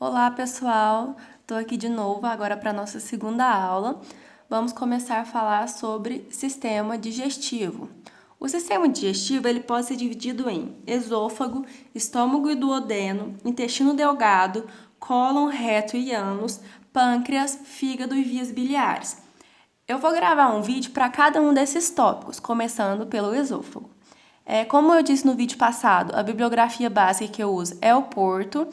Olá, pessoal! Estou aqui de novo agora para a nossa segunda aula. Vamos começar a falar sobre sistema digestivo. O sistema digestivo ele pode ser dividido em esôfago, estômago e duodeno, intestino delgado, cólon, reto e ânus, pâncreas, fígado e vias biliares. Eu vou gravar um vídeo para cada um desses tópicos, começando pelo esôfago. Como eu disse no vídeo passado, a bibliografia básica que eu uso é o Porto.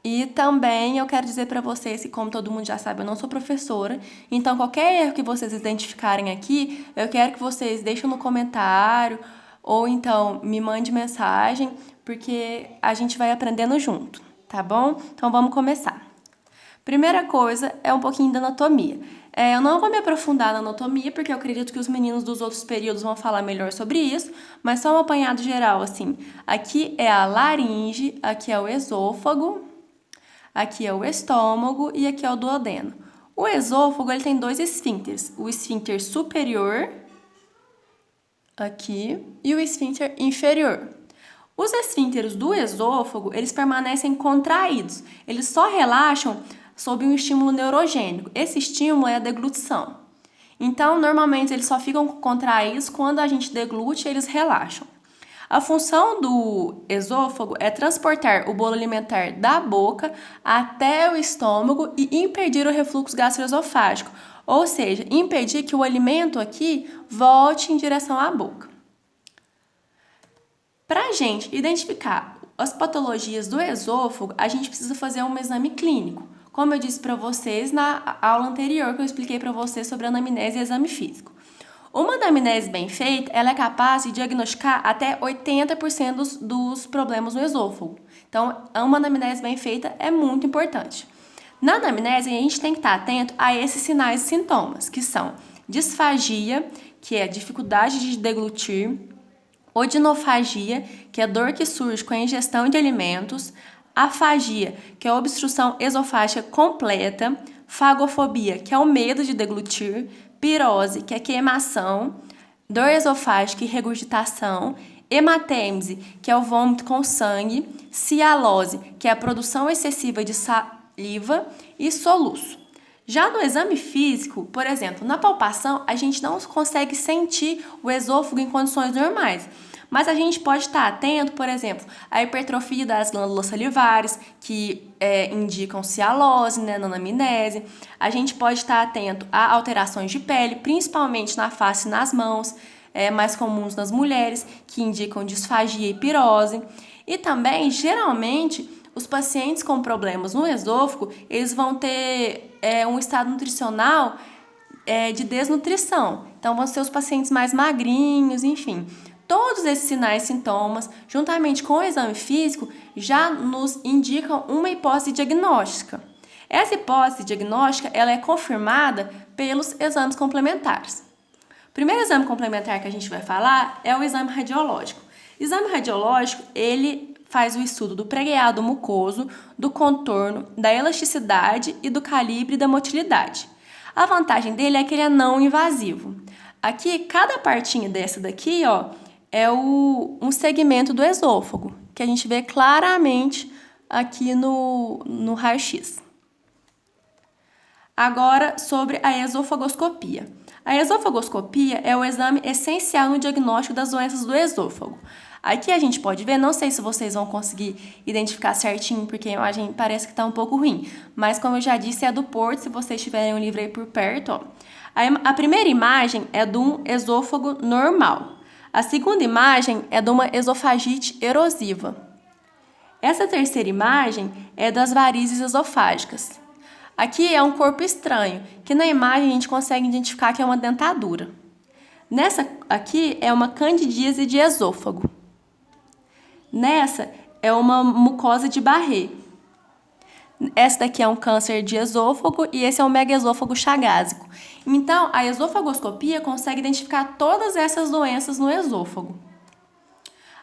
E também eu quero dizer para vocês que, como todo mundo já sabe, eu não sou professora. Então, qualquer erro que vocês identificarem aqui, eu quero que vocês deixem no comentário ou então me mande mensagem, porque a gente vai aprendendo junto, tá bom? Então, vamos começar. Primeira coisa é um pouquinho da anatomia. Eu não vou me aprofundar na anatomia, porque eu acredito que os meninos dos outros períodos vão falar melhor sobre isso, mas só um apanhado geral, assim. Aqui é a laringe, aqui é o esôfago, aqui é o estômago e aqui é o duodeno. O esôfago ele tem dois esfíncteres, o esfíncter superior, aqui, e o esfíncter inferior. Os esfíncteres do esôfago, eles permanecem contraídos, eles só relaxam sob um estímulo neurogênico. Esse estímulo é a deglutição. Então, normalmente, eles só ficam contraídos quando a gente deglute, eles relaxam. A função do esôfago é transportar o bolo alimentar da boca até o estômago e impedir o refluxo gastroesofágico, ou seja, impedir que o alimento aqui volte em direção à boca. Para a gente identificar as patologias do esôfago, a gente precisa fazer um exame clínico. Como eu disse para vocês na aula anterior que eu expliquei para vocês sobre anamnese e exame físico. Uma anamnese bem feita, ela é capaz de diagnosticar até 80% dos problemas no esôfago. Então, uma anamnese bem feita é muito importante. Na anamnese, a gente tem que estar atento a esses sinais e sintomas, que são disfagia, que é dificuldade de deglutir, odinofagia, que é dor que surge com a ingestão de alimentos, afagia, que é a obstrução esofágica completa, fagofobia, que é o medo de deglutir, pirose, que é queimação, dor esofágica e regurgitação, hematêmese, que é o vômito com sangue, cialose, que é a produção excessiva de saliva e soluço. Já no exame físico, por exemplo, na palpação, a gente não consegue sentir o esôfago em condições normais. Mas a gente pode estar atento, por exemplo, à hipertrofia das glândulas salivares, que indicam cialose, na anamnese. A gente pode estar atento a alterações de pele, principalmente na face e nas mãos, mais comuns nas mulheres, que indicam disfagia e pirose. E também, geralmente, os pacientes com problemas no esôfago, eles vão ter um estado nutricional de desnutrição. Então, vão ser os pacientes mais magrinhos, enfim. Todos esses sinais e sintomas, juntamente com o exame físico, já nos indicam uma hipótese diagnóstica. Essa hipótese diagnóstica ela é confirmada pelos exames complementares. O primeiro exame complementar que a gente vai falar é o exame radiológico. O exame radiológico, ele faz o estudo do pregueado mucoso, do contorno, da elasticidade e do calibre e da motilidade. A vantagem dele é que ele é não invasivo. Aqui, cada partinha dessa daqui, ó, é um segmento do esôfago, que a gente vê claramente aqui no raio-x. Agora, sobre a esofagoscopia. A esofagoscopia é o exame essencial no diagnóstico das doenças do esôfago. Aqui a gente pode ver, não sei se vocês vão conseguir identificar certinho, porque a imagem parece que está um pouco ruim, mas como eu já disse, é do Porto, se vocês tiverem um livro aí por perto. Ó. A primeira imagem é de um esôfago normal. A segunda imagem é de uma esofagite erosiva. Essa terceira imagem é das varizes esofágicas. Aqui é um corpo estranho, que na imagem a gente consegue identificar que é uma dentadura. Nessa aqui é uma candidíase de esôfago. Nessa é uma mucosa de Barré. Essa daqui é um câncer de esôfago e esse é um megaesôfago chagásico. Então, a esofagoscopia consegue identificar todas essas doenças no esôfago.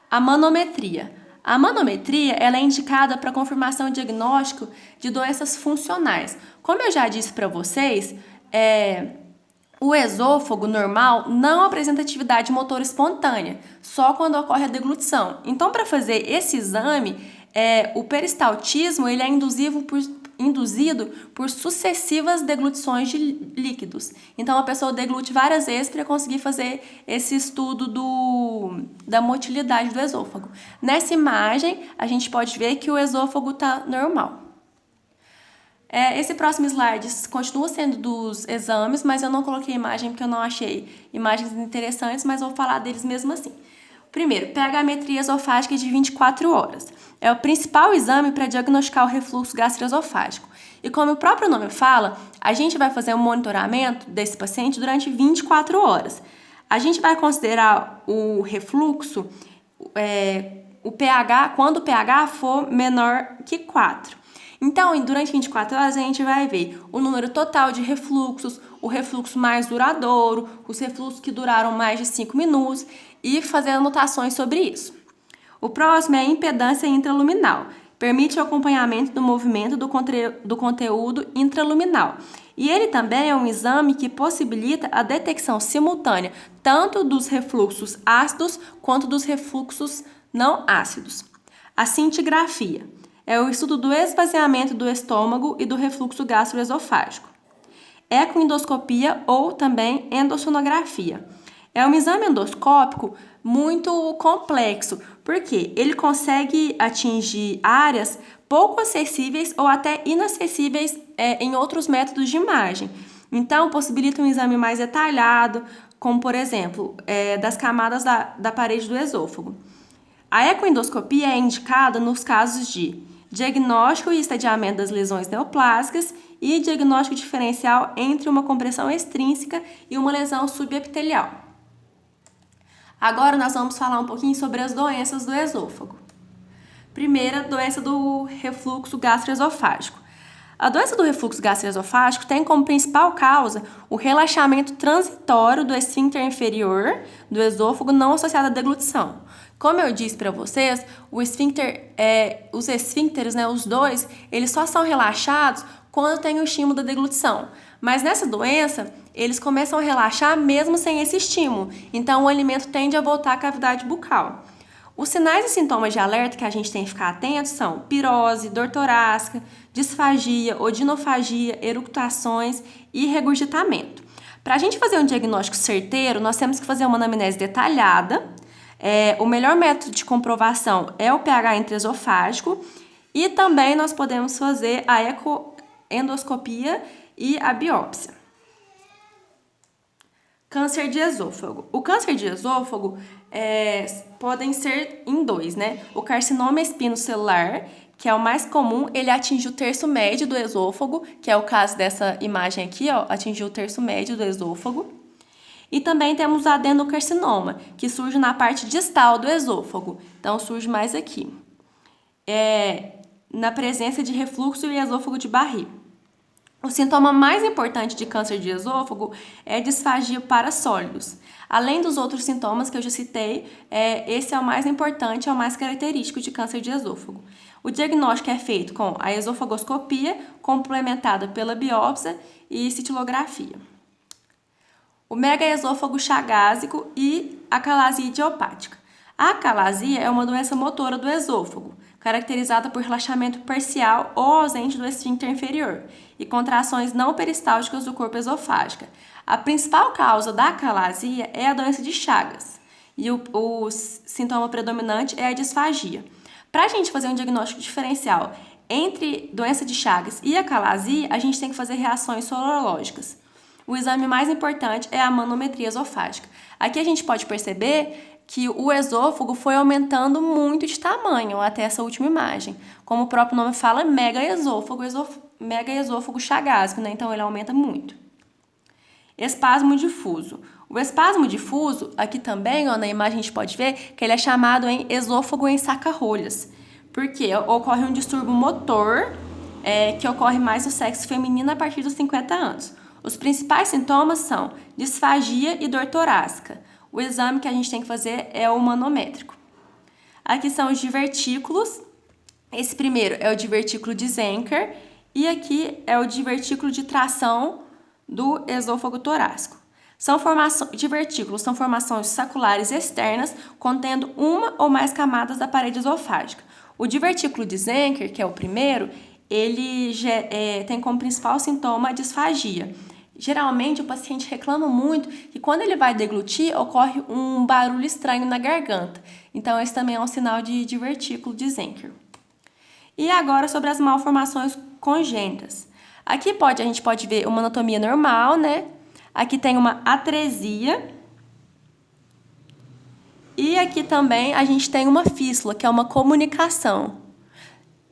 A manometria. A manometria ela é indicada para confirmação diagnóstico de doenças funcionais. Como eu já disse para vocês, o esôfago normal não apresenta atividade motora espontânea, só quando ocorre a deglutição. Então, para fazer esse exame, o peristaltismo ele é induzido induzido por sucessivas deglutições de líquidos. Então, a pessoa deglute várias vezes para conseguir fazer esse estudo da motilidade do esôfago. Nessa imagem, a gente pode ver que o esôfago está normal. Esse próximo slide continua sendo dos exames, mas eu não coloquei imagem porque eu não achei imagens interessantes, mas vou falar deles mesmo assim. Primeiro, pH-metria esofágica de 24 horas. É o principal exame para diagnosticar o refluxo gastroesofágico. E como o próprio nome fala, a gente vai fazer um monitoramento desse paciente durante 24 horas. A gente vai considerar o refluxo, o pH, quando o pH for menor que 4. Então, durante 24 horas, a gente vai ver o número total de refluxos, o refluxo mais duradouro, os refluxos que duraram mais de 5 minutos e fazer anotações sobre isso. O próximo é a impedância intraluminal. Permite o acompanhamento do movimento do conteúdo intraluminal. E ele também é um exame que possibilita a detecção simultânea tanto dos refluxos ácidos quanto dos refluxos não ácidos. A cintigrafia é o estudo do esvaziamento do estômago e do refluxo gastroesofágico. Ecoendoscopia ou também endossonografia. É um exame endoscópico muito complexo, porque ele consegue atingir áreas pouco acessíveis ou até inacessíveis em outros métodos de imagem. Então, possibilita um exame mais detalhado, como, por exemplo, das camadas da parede do esôfago. A ecoendoscopia é indicada nos casos de diagnóstico e estadiamento das lesões neoplásicas e diagnóstico diferencial entre uma compressão extrínseca e uma lesão subepitelial. Agora nós vamos falar um pouquinho sobre as doenças do esôfago. Primeira, doença do refluxo gastroesofágico. A doença do refluxo gastroesofágico tem como principal causa o relaxamento transitório do esfíncter inferior do esôfago não associado à deglutição. Como eu disse para vocês, os esfíncteres, os dois, eles só são relaxados quando tem o estímulo da deglutição. Mas nessa doença, eles começam a relaxar mesmo sem esse estímulo. Então, o alimento tende a voltar à cavidade bucal. Os sinais e sintomas de alerta que a gente tem que ficar atento são pirose, dor torácica, disfagia, odinofagia, eructações e regurgitamento. Para a gente fazer um diagnóstico certeiro, nós temos que fazer uma anamnese detalhada. O melhor método de comprovação é o pH intraesofágico e também nós podemos fazer a ecoendoscopia e a biópsia. Câncer de esôfago. O câncer de esôfago podem ser em dois, O carcinoma espinocelular, que é o mais comum, ele atinge o terço médio do esôfago, que é o caso dessa imagem aqui, atingiu o terço médio do esôfago. E também temos o adenocarcinoma, que surge na parte distal do esôfago. Então, surge mais aqui. Na presença de refluxo e esôfago de barriga. O sintoma mais importante de câncer de esôfago é a disfagia para sólidos. Além dos outros sintomas que eu já citei, esse é o mais importante, é o mais característico de câncer de esôfago. O diagnóstico é feito com a esofagoscopia, complementada pela biópsia e cintilografia. O megaesôfago chagásico e a acalasia idiopática. A acalasia é uma doença motora do esôfago, caracterizada por relaxamento parcial ou ausente do esfíncter inferior e contrações não peristálticas do corpo esofágico. A principal causa da acalasia é a doença de Chagas e o sintoma predominante é a disfagia. Para a gente fazer um diagnóstico diferencial entre doença de Chagas e acalasia, a gente tem que fazer reações sorológicas. O exame mais importante é a manometria esofágica. Aqui a gente pode perceber que o esôfago foi aumentando muito de tamanho até essa última imagem. Como o próprio nome fala, megaesôfago chagásico, Então ele aumenta muito. Espasmo difuso. O espasmo difuso, aqui também, na imagem a gente pode ver que ele é chamado em esôfago em saca-rolhas, porque ocorre um distúrbio motor que ocorre mais no sexo feminino a partir dos 50 anos. Os principais sintomas são disfagia e dor torácica. O exame que a gente tem que fazer é o manométrico. Aqui são os divertículos. Esse primeiro é o divertículo de Zenker e aqui é o divertículo de tração do esôfago torácico. Divertículos são formações saculares externas contendo uma ou mais camadas da parede esofágica. O divertículo de Zenker, que é o primeiro, ele tem como principal sintoma a disfagia. Geralmente, o paciente reclama muito que quando ele vai deglutir, ocorre um barulho estranho na garganta. Então, esse também é um sinal de divertículo de Zenker. E agora, sobre as malformações congênitas. Aqui a gente pode ver uma anatomia normal, né? Aqui tem uma atresia. E aqui também a gente tem uma fístula, que é uma comunicação.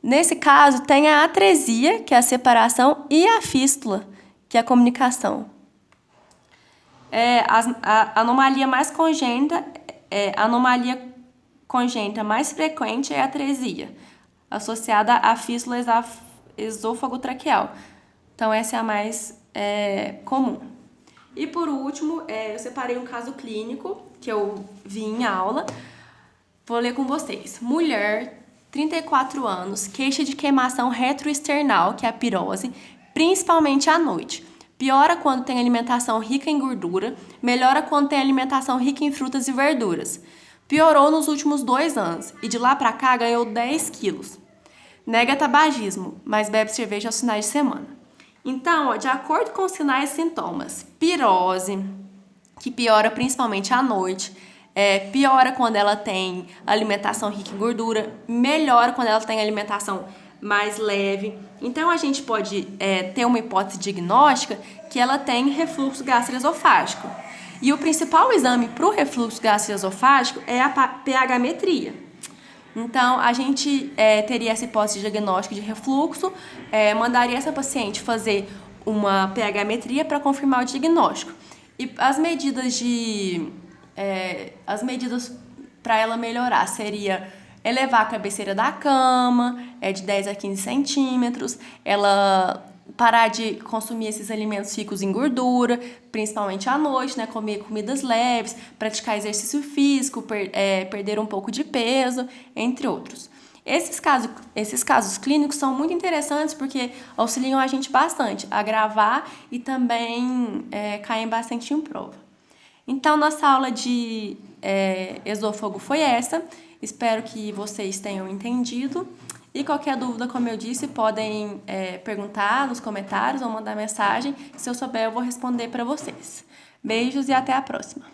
Nesse caso, tem a atresia, que é a separação, e a fístula, que é a comunicação. A anomalia mais frequente é a atresia, associada à fístula esôfago-traqueal. Então, essa é a mais comum. E, por último, eu separei um caso clínico que eu vi em aula. Vou ler com vocês. Mulher, 34 anos, queixa de queimação retroesternal, que é a pirose, principalmente à noite. Piora quando tem alimentação rica em gordura, melhora quando tem alimentação rica em frutas e verduras. Piorou nos últimos 2 anos e de lá pra cá ganhou 10 quilos. Nega tabagismo, mas bebe cerveja aos finais de semana. Então, de acordo com os sinais e sintomas, pirose, que piora principalmente à noite, piora quando ela tem alimentação rica em gordura, melhora quando ela tem alimentação mais leve. Então, a gente pode ter uma hipótese diagnóstica que ela tem refluxo gastroesofágico. E o principal exame para o refluxo gastroesofágico é a pH-metria. Então, a gente teria essa hipótese diagnóstica de refluxo, mandaria essa paciente fazer uma pH-metria para confirmar o diagnóstico. E as medidas para ela melhorar seria elevar a cabeceira da cama, de 10 a 15 centímetros, ela parar de consumir esses alimentos ricos em gordura, principalmente à noite, né? Comer comidas leves, praticar exercício físico, perder um pouco de peso, entre outros. Esses casos clínicos são muito interessantes porque auxiliam a gente bastante a gravar e também caem bastante em prova. Então, nossa aula de esôfago foi essa. Espero que vocês tenham entendido. E qualquer dúvida, como eu disse, podem perguntar nos comentários ou mandar mensagem. Se eu souber, eu vou responder para vocês. Beijos e até a próxima!